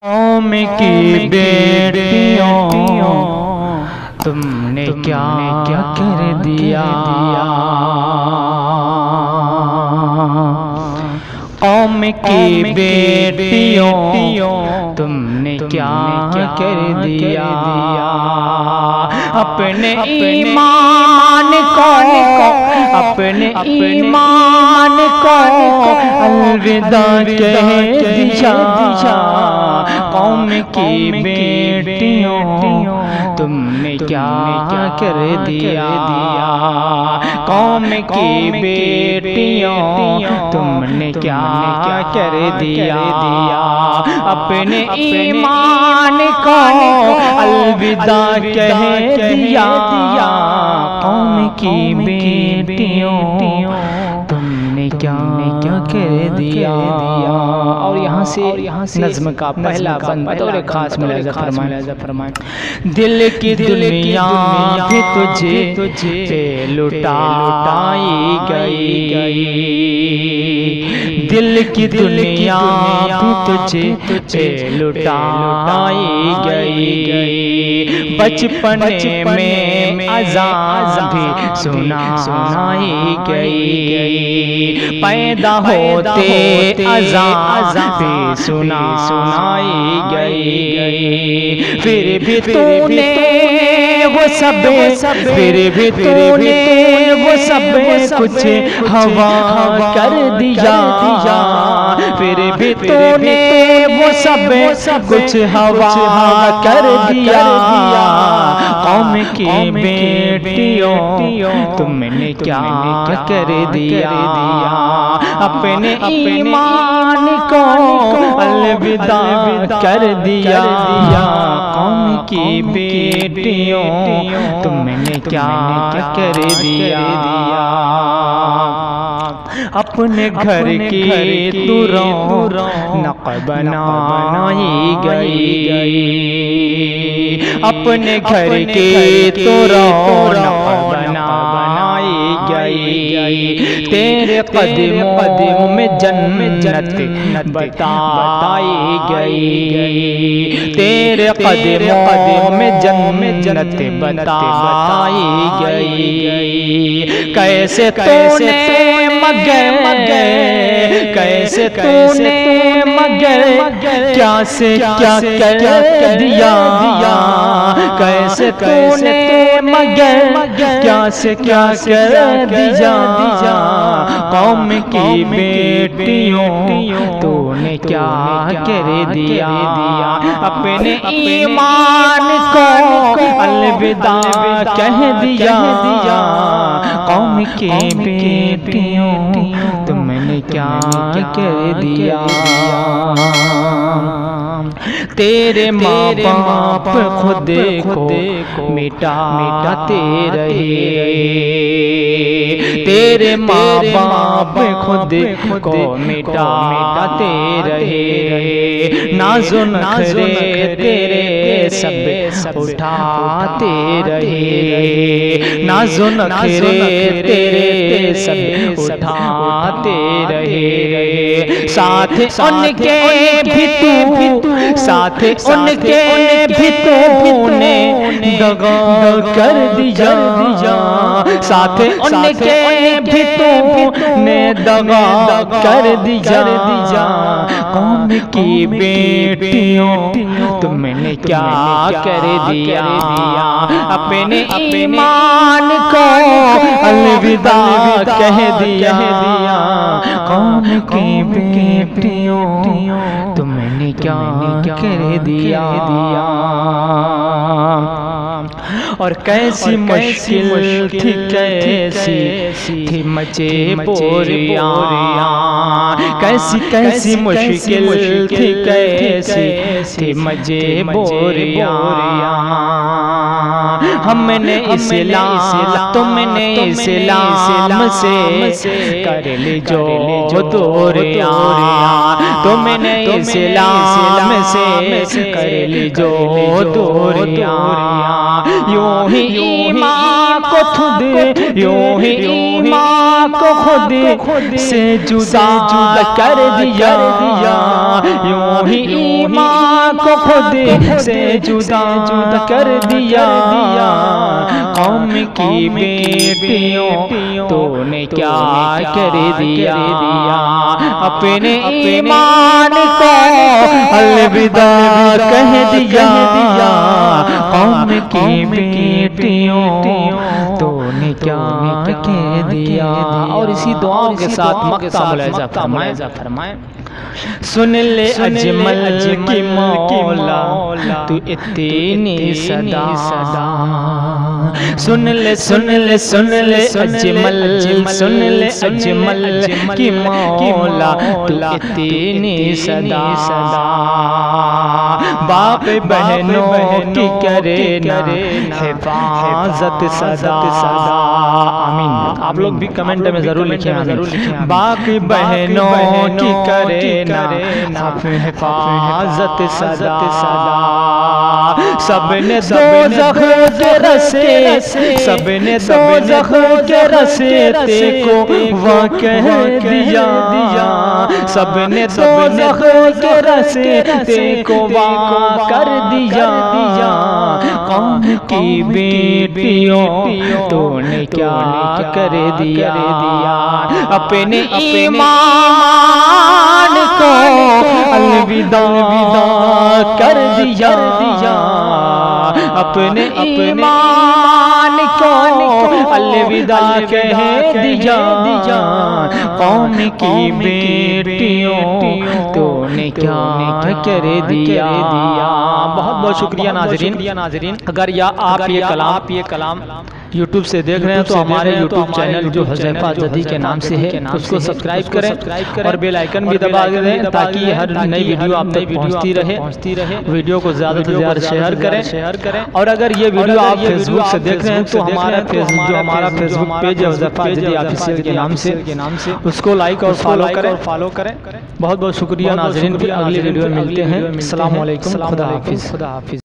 قوم کی بیٹیوں تم نے کیا کر دیا، قوم کی بیٹیوں تم نے کیا کر دیا، اپنے ایمان کو الوداع کہہ دیا، قوم کی بیٹیوں تم نے کیا کر دیا، قوم کی بیٹیوں تم نے کیا کر دیا، اپنے ایمان کو الوداع کہہ دیا، قوم کی بیٹیوں تم نے کیا کر دیا۔ اور یہاں سے نظم کا پہلا بند بطور خاص ملاحظہ فرمائیں، دل کی دنیا بھی تجھے پہ لٹائی گئی، دل کی دنیا بھی تجھے پہ لٹائی گئی، بچپنے میں اذان بھی سنائی گئی، پیدا ہوتے اذان بھی سنائی گئی، پھر بھی تو نے وہ سب کچھ ہوا کر دیا، پھر بھی تو نے وہ سب کچھ ہوا کر دیا، قوم کی بیٹیوں تم نے کیا کر دیا، اپنے ایمان کو الوداع کر دیا، قوم کی بیٹیوں تم نے کیا کر دیا، اپنے گھر کی تو رونق بنائی گئی، اپنے گھر کی تو رونق بنائی گئی، تیرے قدموں میں جنت بتائی گئی، تیرے قدموں میں جنت بتائی گئی، کیسے تو نے کیسے تو نے کیا سے کیا کر دیا، کیسے تو نے کیا سے کیا کر دیا، قوم کی بیٹیوں تو نے کیا کر دیا، اپنے ایمان کو الوداع کہہ دیا، قوم کی بیٹیوں تم نے کیا کر دیا، تیرے ماں باپ خود کو مٹاتے رہے، تیرے ماں باپ خود کو مٹاتے رہے، ناز و نخرے تیرے سب اٹھاتے رہے، ناز و نخرے تیرے سب اٹھاتے رہے، ساتھ ان کے بھی تو نے دغا کر دیا، ساتھ ان کے بھی تو نے دغا کر دیا، قوم کی بیٹیوں تم نے کیا کر دیا، اپنے ایمان کو الوداع کہہ دیا، قوم کی بیٹیوں تم نے کیا کر دیا، اور کیسی مشکل تھی، کیسی تھی مچے بوریاں، کیسی مشکل تھی، کیسی تھی مچے بوریاں، ہم نے اسلام تم نے اسلام سے کر لی جو دوریاں، تم نے اسلام سے کر لی جو دوریاں، یوں ہی ایمان کو تھود، یوں ہی ایمان کو خود سے جدا کر دیا، یوں ہی ایمان کو خود سے جدا کر دیا، قوم کی بیٹیوں تو نے کیا کر دیا، اپنے ایمان کو الوداع کہہ دیا، قوم کی بیٹیوں تو نے کیا کہہ دیا۔ اور اسی دعاؤں کے ساتھ مقطع ملاحظہ فرمائیں۔ سن لے اجمل کی مولا تو اتنی صدا، سن لے اجمل، سن لے اجمل کی مولا تو اتنی صدا، باپ بہنوں کی کرے نا حفاظت سدا، آمین۔ آپ لوگ بھی کمنٹ میں ضرور لکھیں آمین۔ باپ بہنوں کی کرے نا حفاظت سدا، سب نے دوزخ کے رستے، سب نے دوزخ کے رستے کو وہ کہہ دیا، سب نے دوزخ کے رستے کو وہ کر دیا، قوم کی بیٹیوں تو نے کیا کر دیا، اپنے ایمان کو الوداع کر دیا، اپنے ایمان کو الوداع کہہ دیا، قوم کی بیٹیوں تو نے کیا کر دیا۔ بہت بہت شکریہ ناظرین۔ اگر آپ یہ کلام یوٹیوب سے دیکھ رہے ہیں تو ہمارے یوٹیوب چینل جو حذیفہ جدی کے نام سے ہے اس کو سبسکرائب کریں اور بیل آئیکن بھی دبا دیں تاکہ ہر نئی ویڈیو آپ تک پہنچتی رہے۔ ویڈیو کو زیادہ سے زیادہ شیئر کریں، اور اگر یہ ویڈیو آپ فیس بک سے دیکھ رہے ہیں تو ہمارا فیس بک پیج ہے حذیفہ جدی آفیشیل کے نام سے، اس کو لائک اور فالو کریں۔ بہت بہت شکریہ ناظرین، اگلی ویڈیو میں ملتے ہیں۔ السلام علیکم، خدا حافظ۔